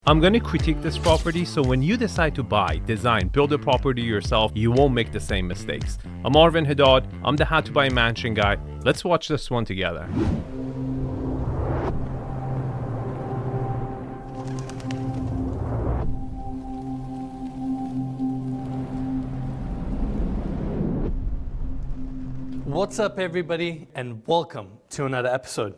I'm going to critique this property, so when you decide to buy, design, build a property yourself, you won't make the same mistakes. I'm Arvin Haddad. I'm the How to Buy a Mansion guy. Let's watch this one together. What's up, everybody, and welcome to another episode.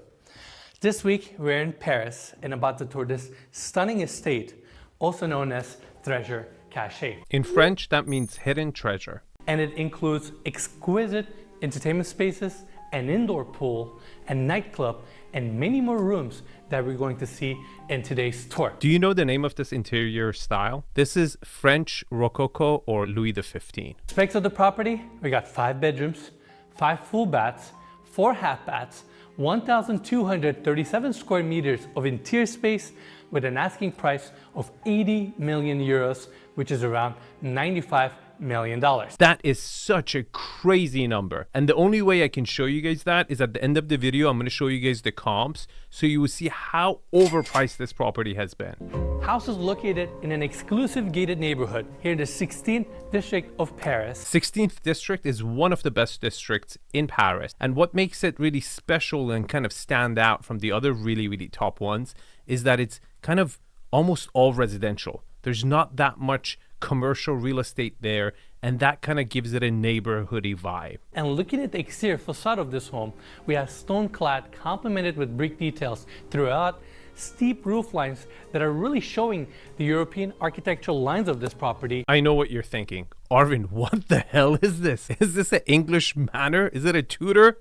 This week, we're in Paris and about to tour this stunning estate, also known as 𝗕𝗓 cachée. In French, that means hidden treasure. And it includes exquisite entertainment spaces, an indoor pool, a nightclub, and many more rooms that we're going to see in today's tour. Do you know the name of this interior style? This is French Rococo or Louis XV. Specs of the property, we got 5 bedrooms, 5 full baths, 4 half baths, 1,237 square meters of interior space with an asking price of 80 million euros, which is around $95 million. That is such a crazy number. And the only way I can show you guys that is at the end of the video. I'm going to show you guys the comps so you will see how overpriced this property has been. House is located in an exclusive gated neighborhood here in the 16th district of Paris. 16th district is one of the best districts in Paris. And what makes it really special and kind of stand out from the other really top ones is that it's kind of almost all residential. There's not that much commercial real estate there, and that kind of gives it a neighborhoody vibe. And looking at the exterior facade of this home, we have stone clad complemented with brick details throughout, steep roof lines that are really showing the European architectural lines of this property. I know what you're thinking. Arvin, what the hell is this? Is this an English manor? Is it a Tudor?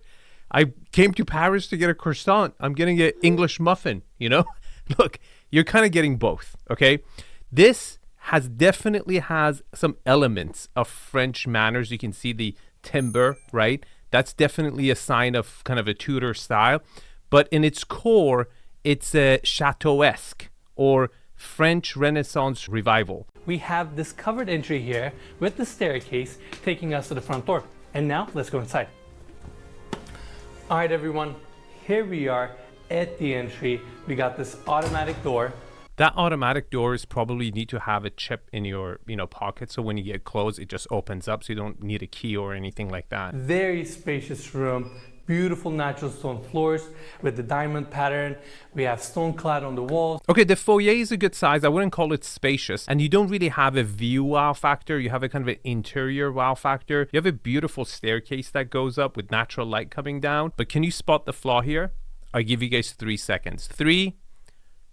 I came to Paris to get a croissant. I'm getting an English muffin, you know? Look, you're kind of getting both, okay? This definitely has some elements of French manners. You can see the timber, right? That's definitely a sign of kind of a Tudor style. But in its core, it's a chateau-esque or French Renaissance revival. We have this covered entry here with the staircase taking us to the front door. And now let's go inside. All right, everyone, here we are at the entry. We got this automatic door. That automatic doors probably need to have a chip in your, pocket. So when you get close, it just opens up. So you don't need a key or anything like that. Very spacious room. Beautiful natural stone floors with the diamond pattern. We have stone clad on the walls. Okay, the foyer is a good size. I wouldn't call it spacious. And you don't really have a view wow factor. You have a kind of an interior wow factor. You have a beautiful staircase that goes up with natural light coming down. But can you spot the flaw here? I'll give you guys 3 seconds. 3,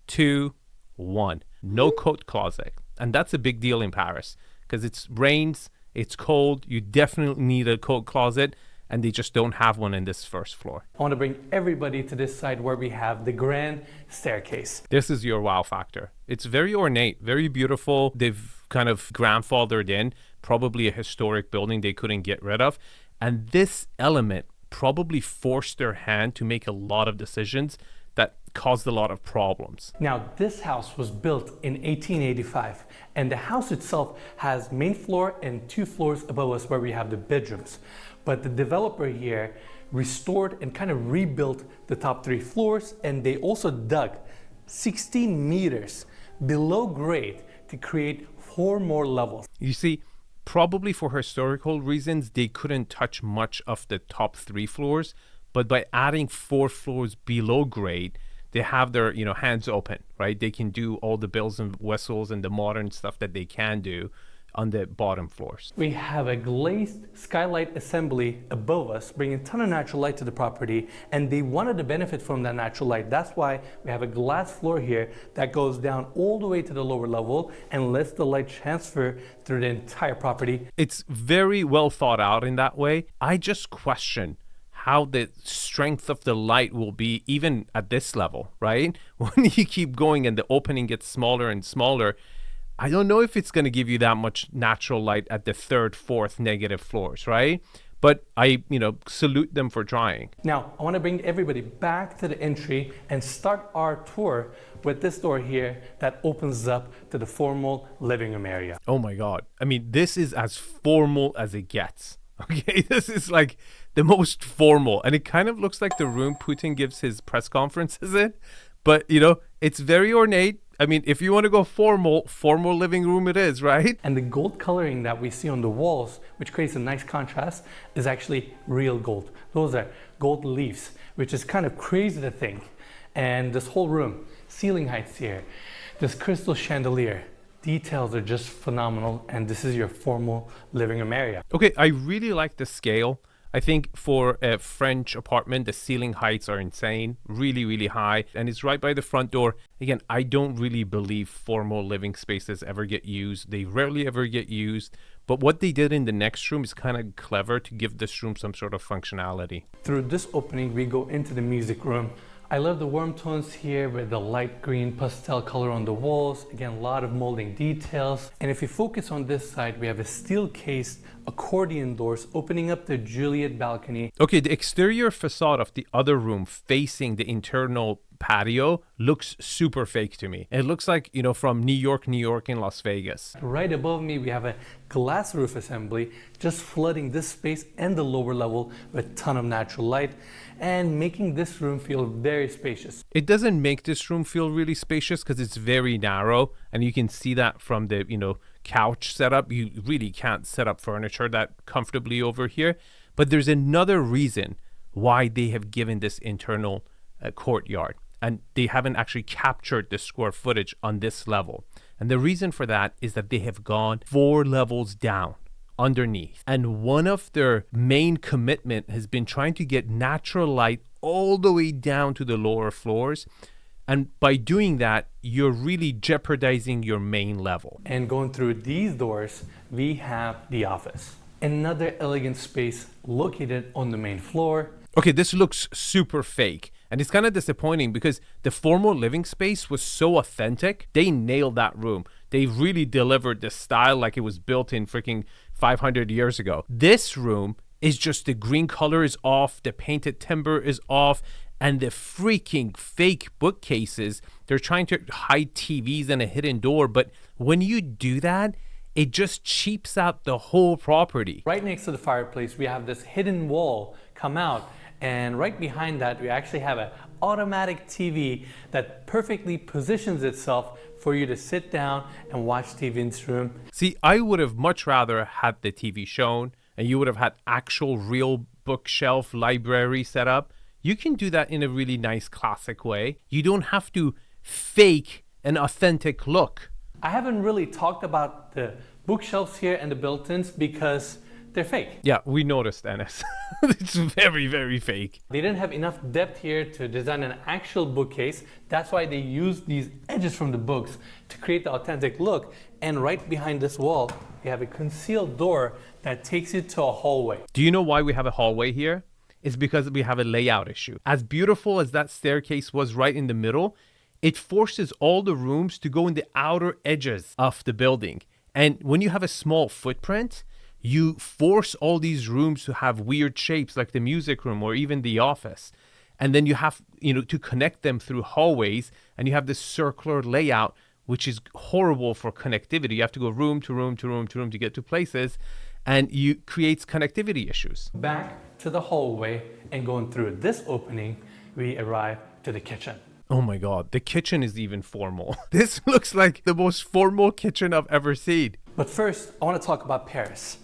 2, 1. No coat closet. And that's a big deal in Paris because it rains, it's cold, you definitely need a coat closet, and they just don't have one in this first floor. I want to bring everybody to this side where we have the grand staircase. This is your wow factor. It's very ornate, very beautiful. They've kind of grandfathered in probably a historic building they couldn't get rid of. And this element probably forced their hand to make a lot of decisions that caused a lot of problems. Now, this house was built in 1885, and the house itself has main floor and 2 floors above us where we have the bedrooms. But the developer here restored and kind of rebuilt the top 3 floors, and they also dug 16 meters below grade to create 4 more levels. You see, probably for historical reasons, they couldn't touch much of the top 3 floors. But by adding 4 floors below grade, they have their hands open, right? They can do all the bells and whistles and the modern stuff that they can do on the bottom floors. We have a glazed skylight assembly above us, bringing a ton of natural light to the property, and they wanted to benefit from that natural light. That's why we have a glass floor here that goes down all the way to the lower level and lets the light transfer through the entire property. It's very well thought out in that way. I just question how the strength of the light will be even at this level, right? When you keep going and the opening gets smaller and smaller, I don't know if it's going to give you that much natural light at the 3rd, 4th negative floors, right? But I, salute them for trying. Now, I want to bring everybody back to the entry and start our tour with this door here that opens up to the formal living room area. Oh my God. I mean, this is as formal as it gets. Okay, this is like the most formal, and it kind of looks like the room Putin gives his press conferences in. But, it's very ornate. I mean, if you want to go formal living room it is, right? And the gold coloring that we see on the walls, which creates a nice contrast, is actually real gold. Those are gold leaves, which is kind of crazy to think. And this whole room, ceiling heights here, this crystal chandelier, details are just phenomenal. And this is your formal living room area. Okay, I really like the scale. I think for a French apartment, the ceiling heights are insane, really, really high. And it's right by the front door. Again, I don't really believe formal living spaces ever get used. They rarely ever get used. But what they did in the next room is kind of clever to give this room some sort of functionality. Through this opening, we go into the music room. I love the warm tones here with the light green pastel color on the walls. Again, a lot of molding details. And if you focus on this side, we have a steel-cased accordion doors opening up the Juliet balcony. Okay, the exterior facade of the other room facing the internal patio looks super fake to me. It looks like, you know, from New York in Las Vegas. Right above me, we have a glass roof assembly just flooding this space and the lower level with a ton of natural light and making this room feel very spacious. It doesn't make this room feel really spacious because it's very narrow, and you can see that from the, you know, couch setup. You really can't set up furniture that comfortably over here. But there's another reason why they have given this internal courtyard, and they haven't actually captured the square footage on this level. And the reason for that is that they have gone 4 levels down underneath. And one of their main commitment has been trying to get natural light all the way down to the lower floors. And by doing that, you're really jeopardizing your main level. And going through these doors, we have the office. Another elegant space located on the main floor. Okay, this looks super fake. And it's kind of disappointing because the formal living space was so authentic. They nailed that room. They really delivered the style like it was built in freaking 500 years ago. This room is just the green color is off, the painted timber is off, and the freaking fake bookcases. They're trying to hide TVs and a hidden door, but when you do that, it just cheaps out the whole property. Right next to the fireplace, we have this hidden wall come out. And right behind that, we actually have an automatic TV that perfectly positions itself for you to sit down and watch TV in this room. See, I would have much rather had the TV shown, and you would have had actual real bookshelf library set up. You can do that in a really nice classic way. You don't have to fake an authentic look. I haven't really talked about the bookshelves here and the built-ins because they're fake. Yeah, we noticed, Enes. It's very, very fake. They didn't have enough depth here to design an actual bookcase. That's why they used these edges from the books to create the authentic look. And right behind this wall, we have a concealed door that takes you to a hallway. Do you know why we have a hallway here? It's because we have a layout issue. As beautiful as that staircase was right in the middle, it forces all the rooms to go in the outer edges of the building. And when you have a small footprint, you force all these rooms to have weird shapes like the music room or even the office. And then you have, you know, to connect them through hallways, and you have this circular layout, which is horrible for connectivity. You have to go room to room to room to room to get to places, and it creates connectivity issues. Back to the hallway, and going through this opening, we arrive to the kitchen. Oh my God, the kitchen is even formal. This looks like the most formal kitchen I've ever seen. But first, I want to talk about Paris.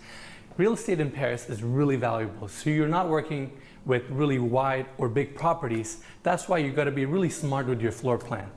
Real estate in Paris is really valuable. So you're not working with really wide or big properties. That's why you got to be really smart with your floor plan.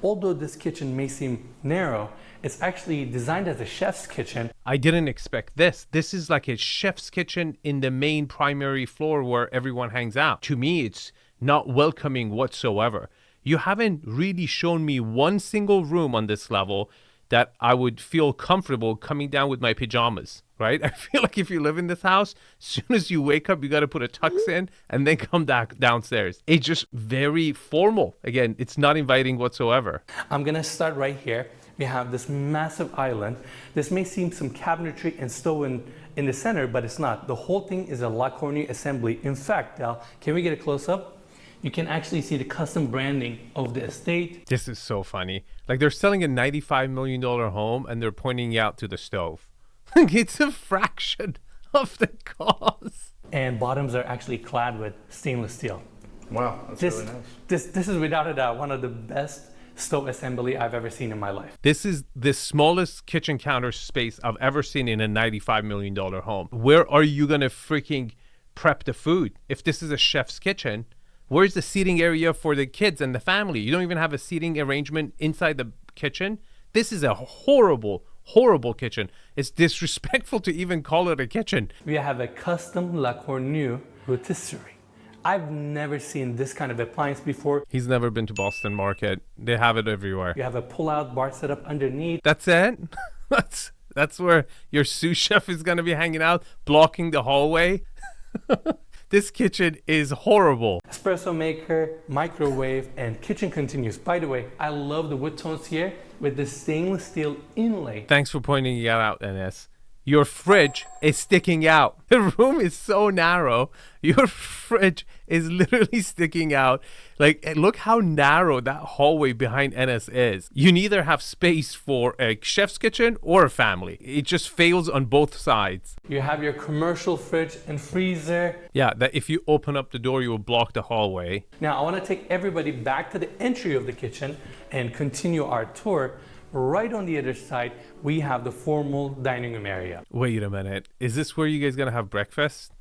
Although this kitchen may seem narrow, it's actually designed as a chef's kitchen. I didn't expect this. This is like a chef's kitchen in the main primary floor where everyone hangs out. To me, it's not welcoming whatsoever. You haven't really shown me one single room on this level that I would feel comfortable coming down with my pajamas, right? I feel like if you live in this house, as soon as you wake up, you got to put a tux in and then come back downstairs. It's just very formal. Again, it's not inviting whatsoever. I'm going to start right here. We have this massive island. This may seem some cabinetry and stove in the center, but it's not. The whole thing is a La Cornue assembly. In fact, Del, can we get a close-up? You can actually see the custom branding of the estate. This is so funny. Like they're selling a $95 million home and they're pointing out to the stove. It's a fraction of the cost. And bottoms are actually clad with stainless steel. Wow, that's really nice. This is without a doubt one of the best stove assembly I've ever seen in my life. This is the smallest kitchen counter space I've ever seen in a $95 million home. Where are you going to freaking prep the food? If this is a chef's kitchen, where's the seating area for the kids and the family? You don't even have a seating arrangement inside the kitchen. This is a horrible, horrible kitchen. It's disrespectful to even call it a kitchen. We have a custom 𝗕𝗓𝗕 rotisserie. I've never seen this kind of appliance before. He's never been to Boston Market. They have it everywhere. You have a pull-out bar set up underneath. That's it? That's where your sous chef is going to be hanging out, blocking the hallway. This kitchen is horrible. Espresso maker, microwave, and kitchen continues. By the way, I love the wood tones here with the stainless steel inlay. Thanks for pointing it out, NS. Your fridge is sticking out. The room is so narrow. Your fridge is literally sticking out. Like, look how narrow that hallway behind NS is. You neither have space for a chef's kitchen or a family. It just fails on both sides. You have your commercial fridge and freezer. Yeah, that if you open up the door, you will block the hallway. Now, I want to take everybody back to the entry of the kitchen and continue our tour. Right on the other side, we have the formal dining room area. Wait a minute. Is this where you guys gonna have breakfast?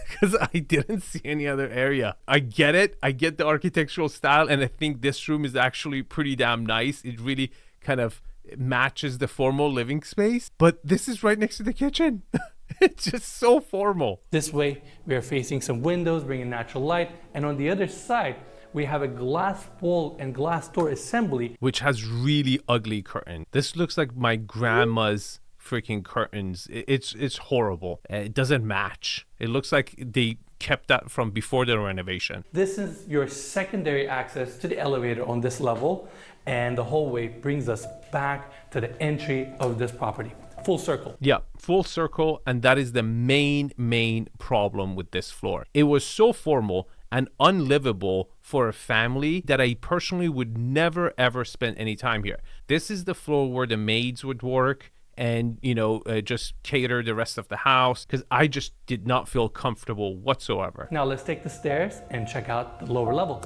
Because I didn't see any other area. I get it. I get the architectural style, and I think this room is actually pretty damn nice. It really kind of matches the formal living space. But this is right next to the kitchen. It's just so formal. This way, we are facing some windows, bringing natural light. And on the other side, we have a glass wall and glass door assembly, which has really ugly curtains. This looks like my grandma's freaking curtains. It's horrible. It doesn't match. It looks like they kept that from before the renovation. This is your secondary access to the elevator on this level, and the hallway brings us back to the entry of this property. Full circle. Yeah, full circle, and that is the main problem with this floor. It was so formal and unlivable for a family that I personally would never ever spend any time here. This is the floor where the maids would work and, you know, just cater the rest of the house, because I just did not feel comfortable whatsoever. Now let's take the stairs and check out the lower level.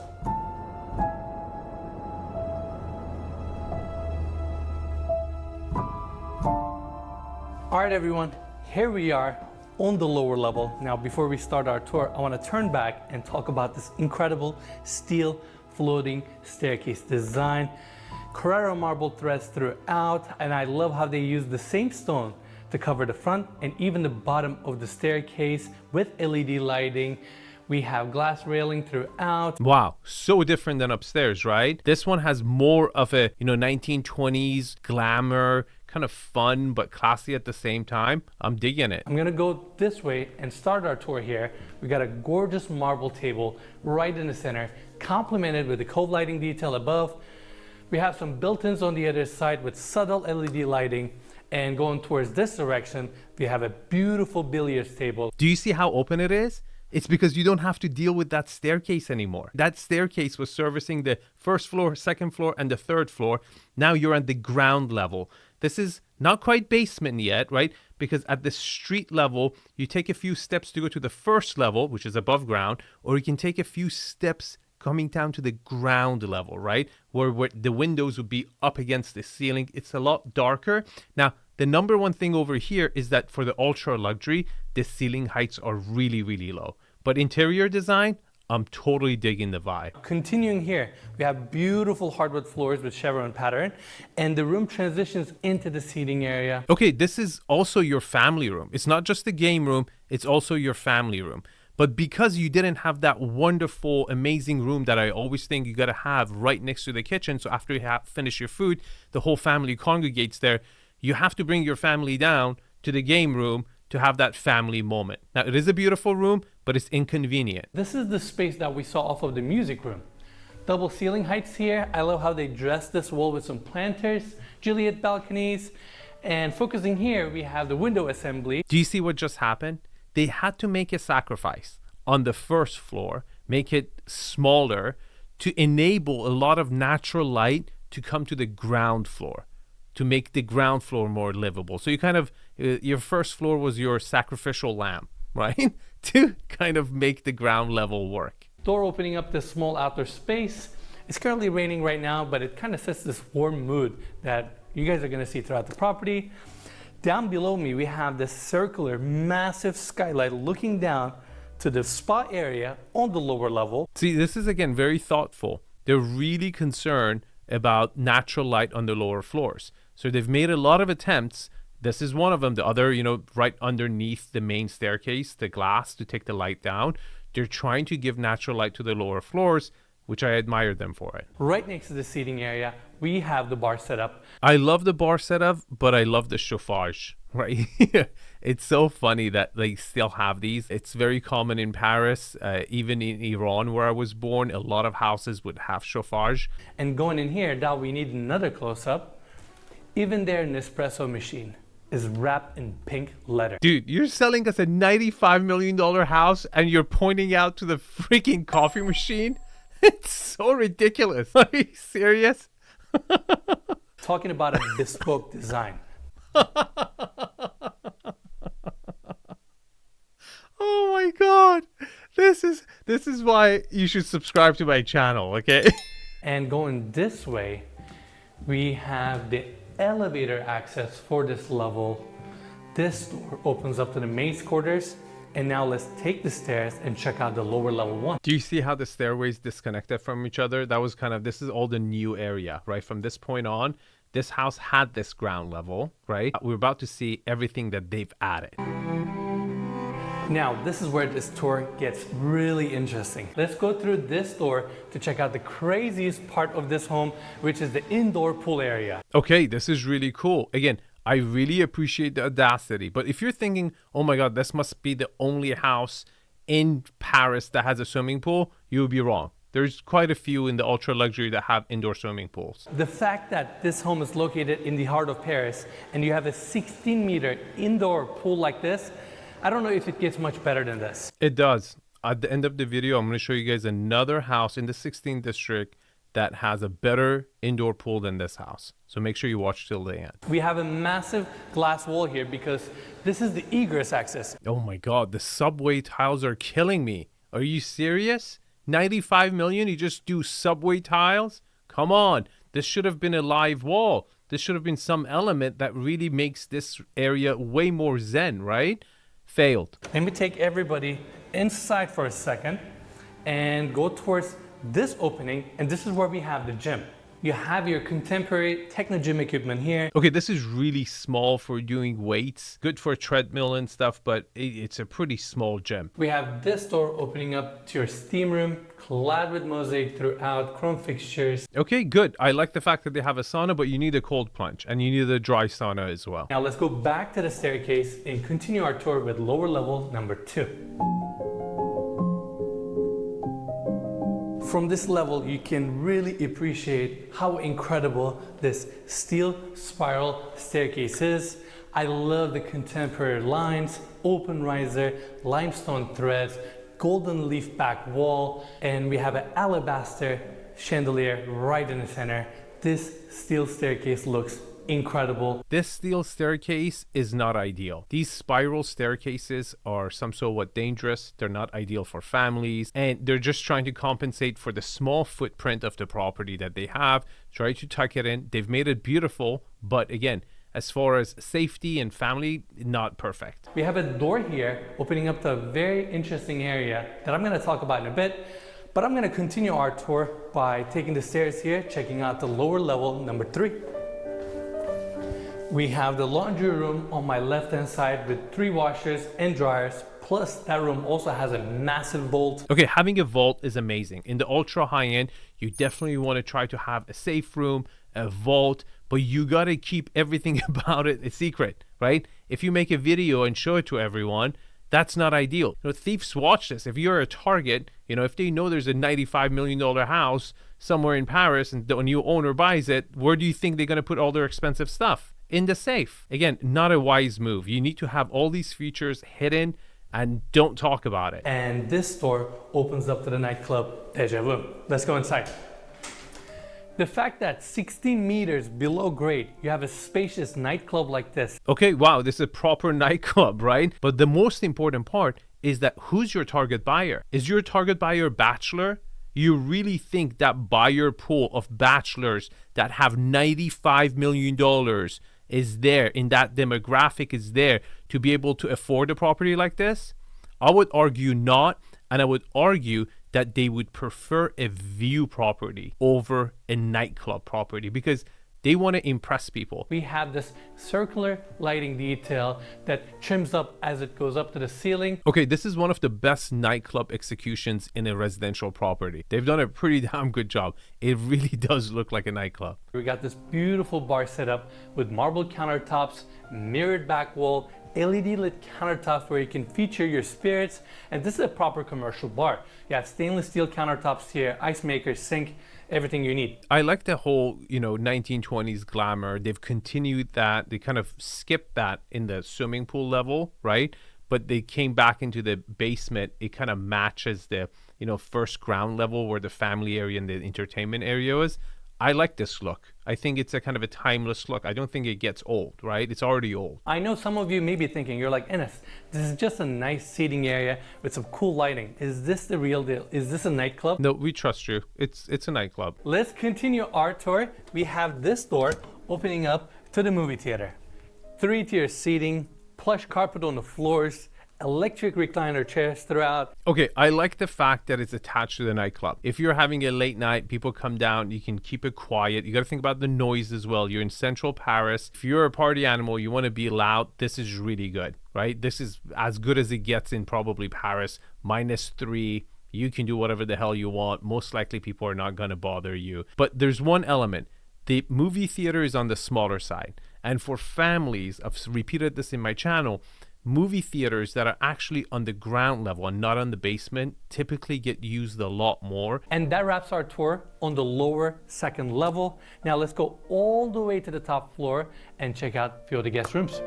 All right, everyone, here we are on the lower level. Now, before we start our tour, I want to turn back and talk about this incredible steel floating staircase design. Carrara marble threads throughout, and I love how they use the same stone to cover the front and even the bottom of the staircase with LED lighting. We have glass railing throughout. Wow, so different than upstairs, right? This one has more of a, 1920s glamour, kind of fun but classy at the same time. I'm digging it. I'm gonna go this way and start our tour here. We got a gorgeous marble table right in the center, complemented with the cove lighting detail above. We have some built-ins on the other side with subtle LED lighting. And going towards this direction, we have a beautiful billiards table. Do you see how open it is? It's because you don't have to deal with that staircase anymore. That staircase was servicing the first floor, second floor, and the third floor. Now you're at the ground level. This is not quite basement yet, right? Because at the street level, you take a few steps to go to the first level, which is above ground, or you can take a few steps coming down to the ground level, right? Where the windows would be up against the ceiling. It's a lot darker. Now, the number one thing over here is that for the ultra luxury, the ceiling heights are really, really low. But interior design, I'm totally digging the vibe. Continuing here, we have beautiful hardwood floors with chevron pattern, and the room transitions into the seating area. Okay, this is also your family room. It's not just the game room, it's also your family room. But because you didn't have that wonderful, amazing room that I always think you gotta have right next to the kitchen, so after you finish your food, the whole family congregates there, you have to bring your family down to the game room to have that family moment. Now, it is a beautiful room, but it's inconvenient. This is the space that we saw off of the music room. Double ceiling heights here. I love how they dressed this wall with some planters, Juliet balconies, and focusing here, we have the window assembly. Do you see what just happened? They had to make a sacrifice on the first floor, make it smaller to enable a lot of natural light to come to the ground floor, to make the ground floor more livable. So you kind of, your first floor was your sacrificial lamb, right? To kind of make the ground level work. Door opening up this small outdoor space, It's currently raining right now, but it kind of sets this warm mood that you guys are going to see throughout the property. Down below me, we have this circular, massive skylight looking down to the spa area on the lower level. See, this is again very thoughtful. They're really concerned about natural light on the lower floors. So they've made a lot of attempts. This is one of them. The other, right underneath the main staircase, the glass to take the light down. They're trying to give natural light to the lower floors, which I admire them for it. Right next to the seating area, we have the bar setup. I love the bar setup, but I love the chauffage, right? It's so funny that they still have these. It's very common in Paris, even in Iran, where I was born, a lot of houses would have chauffage. And going in here, now we need another close-up. Even their Nespresso machine is wrapped in pink leather. Dude, you're selling us a $95 million house and you're pointing out to the freaking coffee machine? It's so ridiculous. Are you serious? Talking about a bespoke design. Oh my God. This is why you should subscribe to my channel, okay? And going this way, we have the elevator access for this level. This door opens up to the maid's quarters. And now let's take the stairs and check out the lower level one. Do you see how the stairways disconnected from each other? That was this is all the new area, right? From this point on, this house had this ground level, right? We're about to see everything that they've added. Now, this is where this tour gets really interesting. Let's go through this door to check out the craziest part of this home, which is the indoor pool area. Okay, this is really cool. Again, I really appreciate the audacity, but if you're thinking, oh my God, this must be the only house in Paris that has a swimming pool, you would be wrong. There's quite a few in the ultra luxury that have indoor swimming pools. The fact that this home is located in the heart of Paris and you have a 16-meter indoor pool like this, I don't know if it gets much better than this. It does. At the end of the video, I'm going to show you guys another house in the 16th district that has a better indoor pool than this house. So make sure you watch till the end. We have a massive glass wall here because this is the egress access. Oh my God, the subway tiles are killing me. Are you serious? 95 million, you just do subway tiles? Come on, this should have been a live wall. This should have been some element that really makes this area way more zen, right? Failed. Let me take everybody inside for a second and go towards this opening, and this is where we have the gym. You have your contemporary techno gym equipment here. Okay, this is really small for doing weights, good for a treadmill and stuff, but it's a pretty small gym. We have this door opening up to your steam room, clad with mosaic throughout, chrome fixtures. Okay, good. I like the fact that they have a sauna, but you need a cold plunge and you need a dry sauna as well. Now let's go back to the staircase and continue our tour with lower level number 2. From this level, you can really appreciate how incredible this steel spiral staircase is. I love the contemporary lines, open riser, limestone threads, golden leaf back wall, and we have an alabaster chandelier right in the center. This steel staircase looks incredible. This steel staircase is not ideal. These spiral staircases are somewhat dangerous. They're not ideal for families, and they're just trying to compensate for the small footprint of the property that they have. Try to tuck it in. They've made it beautiful, but again, as far as safety and family, not perfect. We have a door here opening up to a very interesting area that I'm going to talk about in a bit, but I'm going to continue our tour by taking the stairs here, checking out the lower level number 3. We have the laundry room on my left hand side with 3 washers and dryers, plus that room also has a massive vault. Okay, having a vault is amazing. In the ultra high end, you definitely want to try to have a safe room, a vault, but you got to keep everything about it a secret, right? If you make a video and show it to everyone, that's not ideal. Thieves watch this. If you're a target, if they know there's a $95 million house somewhere in Paris and the new owner buys it, where do you think they're going to put all their expensive stuff? In the safe. Again, not a wise move. You need to have all these features hidden and don't talk about it. And this door opens up to the nightclub 𝗕𝗏. Let's go inside. The fact that 16 meters below grade, you have a spacious nightclub like this. Okay, wow, this is a proper nightclub, right? But the most important part is that who's your target buyer? Is your target buyer a bachelor? You really think that buyer pool of bachelors that have $95 million is there, in that demographic is there to be able to afford a property like this? I would argue not, and I would argue that they would prefer a view property over a nightclub property because they want to impress people. We have this circular lighting detail that trims up as it goes up to the ceiling. Okay, this is one of the best nightclub executions in a residential property. They've done a pretty damn good job. It really does look like a nightclub. We got this beautiful bar setup with marble countertops, mirrored back wall, LED lit countertops where you can feature your spirits, and this is a proper commercial bar. You have stainless steel countertops here, ice maker, sink, everything you need. I like the whole, 1920s glamour. They've continued that. They kind of skipped that in the swimming pool level, right? But they came back into the basement. It kind of matches the, first ground level where the family area and the entertainment area is. I like this look. I think it's a kind of a timeless look. I don't think it gets old, right? It's already old. I know some of you may be thinking, you're like, Enes, this is just a nice seating area with some cool lighting. Is this the real deal? Is this a nightclub? No, we trust you. It's a nightclub. Let's continue our tour. We have this door opening up to the movie theater. 3-tier seating, plush carpet on the floors, electric recliner chairs throughout. Okay, I like the fact that it's attached to the nightclub. If you're having a late night, people come down, you can keep it quiet. You got to think about the noise as well. You're in central Paris. If you're a party animal, you want to be loud, this is really good, right? This is as good as it gets in probably Paris. -3. You can do whatever the hell you want. Most likely people are not going to bother you. But there's one element. The movie theater is on the smaller side. And for families, I've repeated this in my channel, movie theaters that are actually on the ground level and not on the basement typically get used a lot more. And that wraps our tour on the lower second level. Now let's go all the way to the top floor and check out a few of the guest rooms.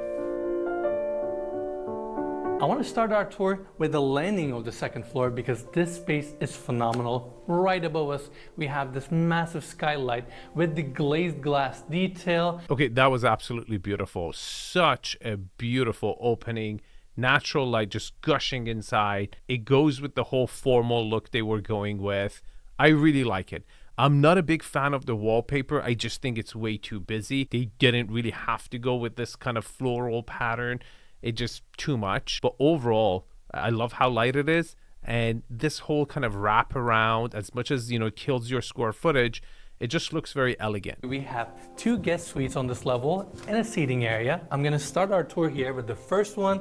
I want to start our tour with the landing of the second floor because this space is phenomenal. Right above us, we have this massive skylight with the glazed glass detail. Okay, that was absolutely beautiful. Such a beautiful opening. Natural light just gushing inside. It goes with the whole formal look they were going with. I really like it. I'm not a big fan of the wallpaper. I just think it's way too busy. They didn't really have to go with this kind of floral pattern. It's just too much. But overall, I love how light it is. And this whole kind of wrap around, as much as, it kills your square footage, it just looks very elegant. We have 2 guest suites on this level and a seating area. I'm going to start our tour here with the first one,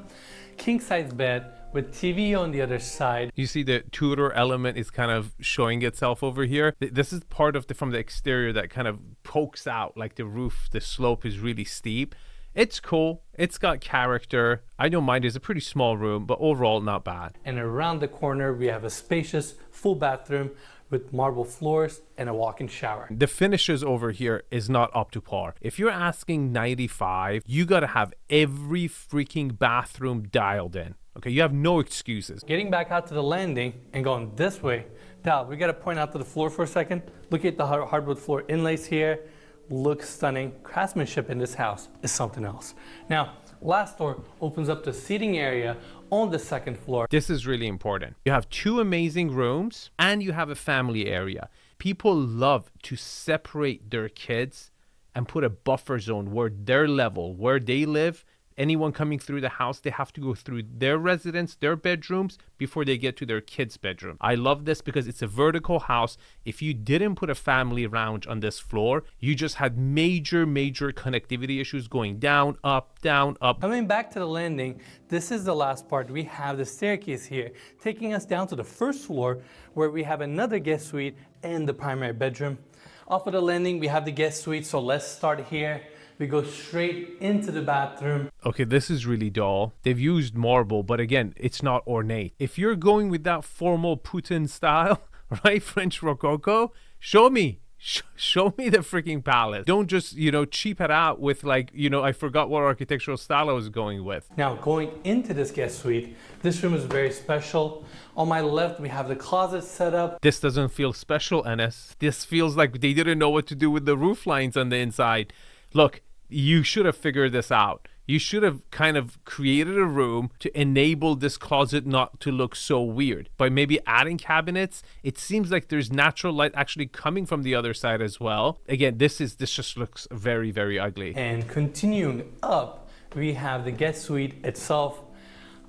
king size bed with TV on the other side. You see the Tudor element is kind of showing itself over here. This is part of from the exterior that kind of pokes out, like the roof, the slope is really steep. It's cool. It's got character. I don't mind. It's a pretty small room, but overall not bad. And around the corner, we have a spacious full bathroom with marble floors and a walk-in shower. The finishes over here is not up to par. If you're asking 95, you got to have every freaking bathroom dialed in. Okay, you have no excuses. Getting back out to the landing and going this way. Now, we got to point out to the floor for a second. Look at the hardwood floor inlays here. Looks stunning. Craftsmanship in this house is something else. Now, last door opens up the seating area on the second floor. This is really important. You have 2 amazing rooms and you have a family area. People love to separate their kids and put a buffer zone where their level, where they live, anyone coming through the house, they have to go through their residence, their bedrooms, before they get to their kids' bedroom. I love this because it's a vertical house. If you didn't put a family lounge on this floor, you just had major connectivity issues going down, up, down, up. Coming back to the landing, this is the last part. We have the staircase here, taking us down to the first floor where we have another guest suite and the primary bedroom. Off of the landing, we have the guest suite, so let's start here. We go straight into the bathroom. Okay, this is really dull. They've used marble, but again, it's not ornate. If you're going with that formal Putin style, right, French Rococo, show me the freaking palace. Don't just, cheap it out with I forgot what architectural style I was going with. Now, going into this guest suite, this room is very special. On my left, we have the closet set up. This doesn't feel special, Enes. This feels like they didn't know what to do with the roof lines on the inside. Look, you should have figured this out. You should have kind of created a room to enable this closet not to look so weird. By maybe adding cabinets, it seems like there's natural light actually coming from the other side as well. Again, this just looks very, very ugly. And continuing up, we have the guest suite itself.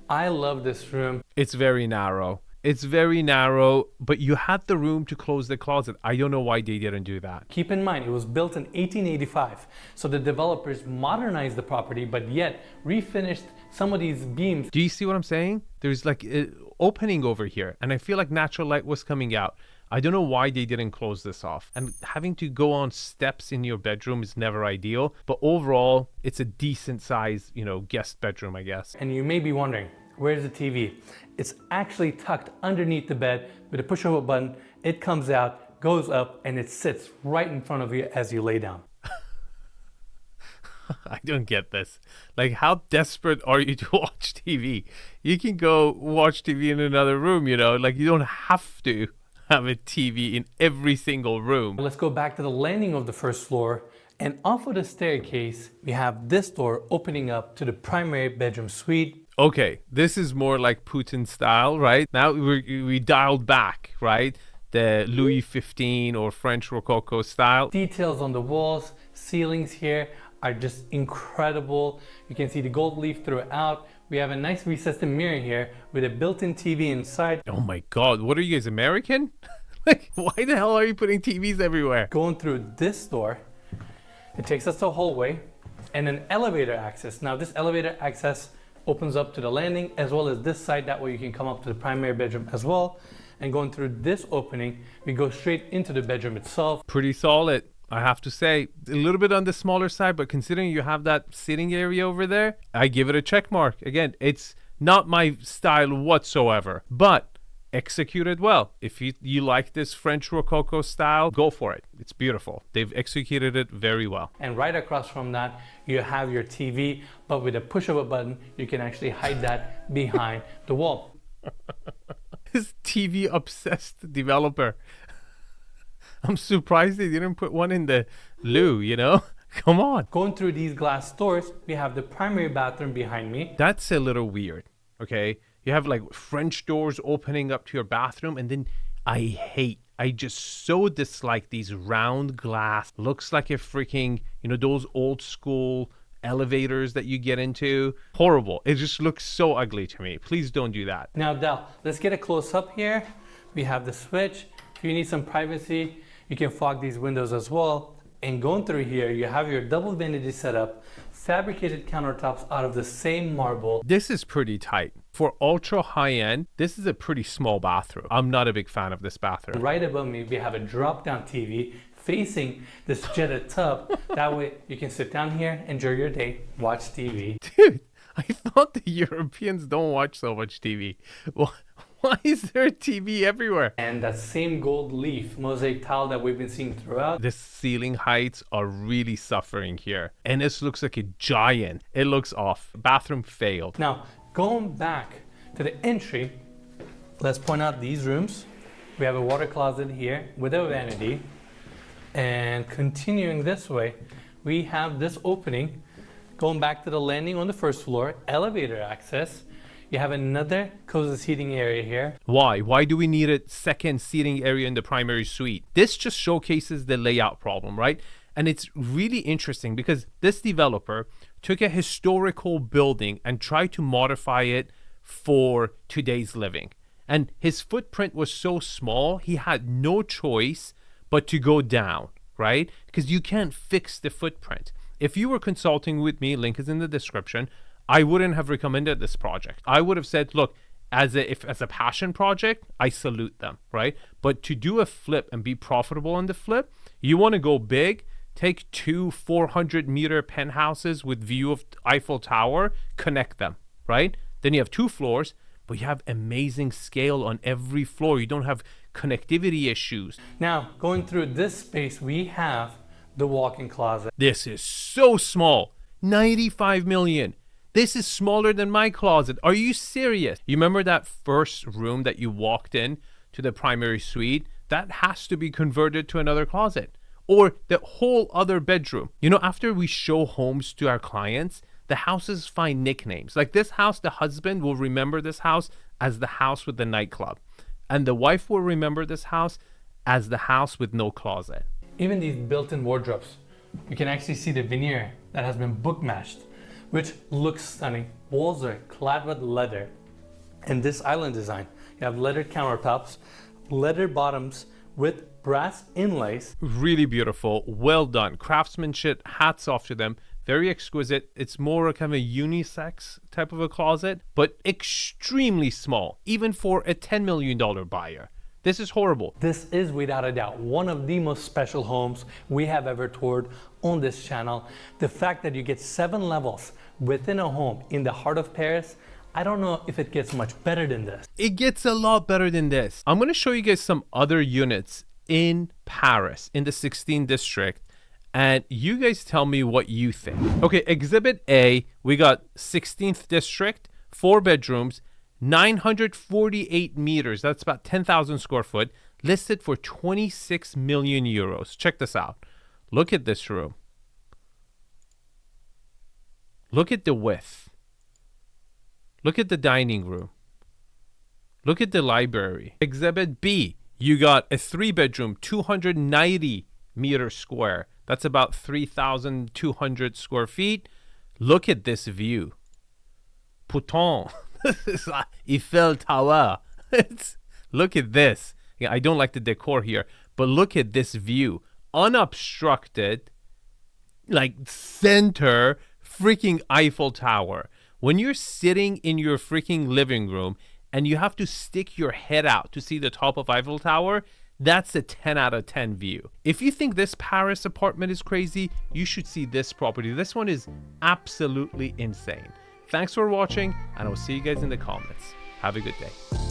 I love this room. It's very narrow. It's very narrow, but you had the room to close the closet. I don't know why they didn't do that. Keep in mind, it was built in 1885. So the developers modernized the property, but yet refinished some of these beams. Do you see what I'm saying? There's like an opening over here, and I feel like natural light was coming out. I don't know why they didn't close this off. And having to go on steps in your bedroom is never ideal. But overall, it's a decent size, guest bedroom, I guess. And you may be wondering, where's the TV? It's actually tucked underneath the bed. With a push of a button, it comes out, goes up, and it sits right in front of you as you lay down. I don't get this. Like, how desperate are you to watch TV? You can go watch TV in another room, like you don't have to have a TV in every single room. Let's go back to the landing of the first floor. And off of the staircase, we have this door opening up to the primary bedroom suite. Okay, this is more like Putin style, right? Now we dialed back, right? The Louis XV or French Rococo style. Details on the walls, ceilings here are just incredible. You can see the gold leaf throughout. We have a nice recessed mirror here with a built-in TV inside. Oh my God, what are you guys, American? Like, why the hell are you putting TVs everywhere? Going through this door, it takes us to a hallway and an elevator access. Now this elevator access opens up to the landing as well as this side. That way you can come up to the primary bedroom as well. And going through this opening, we go straight into the bedroom itself. Pretty solid, I have to say. A little bit on the smaller side, but considering you have that sitting area over there, I give it a check mark. Again, it's not my style whatsoever, but executed well. If you like this French Rococo style, go for it. It's beautiful. They've executed it very well. And right across from that, you have your TV, but with a push of a button, you can actually hide that behind the wall. This TV obsessed developer. I'm surprised they didn't put one in the loo, Come on. Going through these glass doors, we have the primary bathroom behind me. That's a little weird, okay? You have like French doors opening up to your bathroom, and then I just so dislike these round glass. Looks like a freaking, those old school elevators that you get into. Horrible. It just looks so ugly to me. Please don't do that. Now, Del, let's get a close up here. We have the switch. If you need some privacy, you can fog these windows as well. And going through here, you have your double vanity setup, fabricated countertops out of the same marble. This is pretty tight. For ultra high end, this is a pretty small bathroom. I'm not a big fan of this bathroom. Right above me, we have a drop-down TV facing this jetted tub. That way you can sit down here, enjoy your day, watch TV. Dude, I thought the Europeans don't watch so much TV. Why is there a TV everywhere? And that same gold leaf mosaic tile that we've been seeing throughout. The ceiling heights are really suffering here. And this looks like a giant. It looks off. Bathroom failed. Now, going back to the entry, let's point out these rooms. We have a water closet here with a vanity. And continuing this way, we have this opening. Going back to the landing on the first floor, elevator access. You have another cozy seating area here. Why? Why do we need a second seating area in the primary suite? This just showcases the layout problem, right? And it's really interesting because this developer took a historical building and tried to modify it for today's living. And his footprint was so small, he had no choice but to go down, right? Because you can't fix the footprint. If you were consulting with me, link is in the description, I wouldn't have recommended this project. I would have said, look, as a passion project, I salute them, right? But to do a flip and be profitable on the flip, you want to go big, take 2 400-meter penthouses with view of Eiffel Tower, connect them, right? Then you have 2 floors, but you have amazing scale on every floor. You don't have connectivity issues. Now, going through this space, we have the walk-in closet. This is so small, 95 million. This is smaller than my closet. Are you serious? You remember that first room that you walked in to the primary suite? That has to be converted to another closet or the whole other bedroom. After we show homes to our clients, the houses find nicknames. Like this house, the husband will remember this house as the house with the nightclub. And the wife will remember this house as the house with no closet. Even these built-in wardrobes, you can actually see the veneer that has been book matched, which looks stunning. Walls are clad with leather. And this island design, you have leather countertops, leather bottoms with brass inlays. Really beautiful, well done. Craftsmanship, hats off to them. Very exquisite. It's more a kind of a unisex type of a closet, but extremely small, even for a $10 million buyer. This is horrible. This is without a doubt one of the most special homes we have ever toured on this channel. The fact that you get 7 levels within a home in the heart of Paris, I don't know if it gets much better than this. It gets a lot better than this. I'm going to show you guys some other units in Paris, in the 16th district, and you guys tell me what you think. Okay, Exhibit A, we got 16th district, 4 bedrooms, 948 meters, that's about 10,000 square foot, listed for 26 million euros. Check this out. Look at this room. Look at the width. Look at the dining room. Look at the library. Exhibit B, you got a 3-bedroom, 290 meters square. That's about 3,200 square feet. Look at this view. Putain, this is 𝗕𝗹𝗹𝗃. Look at this. Yeah, I don't like the decor here, but look at this view. Unobstructed, like center, freaking Eiffel Tower. When you're sitting in your freaking living room and you have to stick your head out to see the top of Eiffel Tower, that's a 10 out of 10 view. If you think this Paris apartment is crazy, you should see this property. This one is absolutely insane. Thanks for watching, and I'll see you guys in the comments. Have a good day.